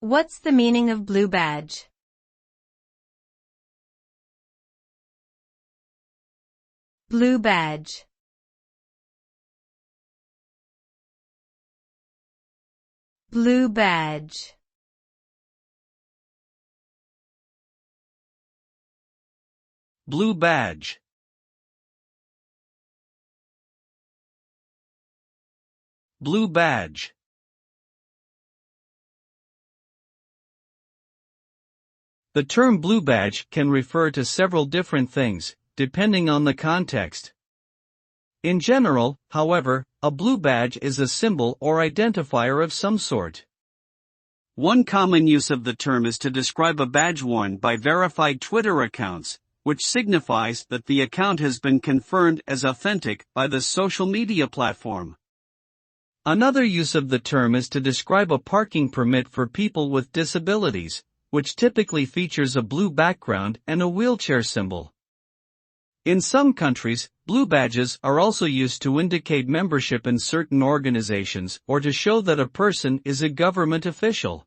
What's the meaning of blue badge? Blue badge. Blue badge. Blue badge. Blue badge. The term blue badge can refer to several different things, depending on the context. In general, however, a blue badge is a symbol or identifier of some sort. One common use of the term is to describe a badge worn by verified Twitter accounts, which signifies that the account has been confirmed as authentic by the social media platform. Another use of the term is to describe a parking permit for people with disabilities, which typically features a blue background and a wheelchair symbol. In some countries, blue badges are also used to indicate membership in certain organizations or to show that a person is a government official.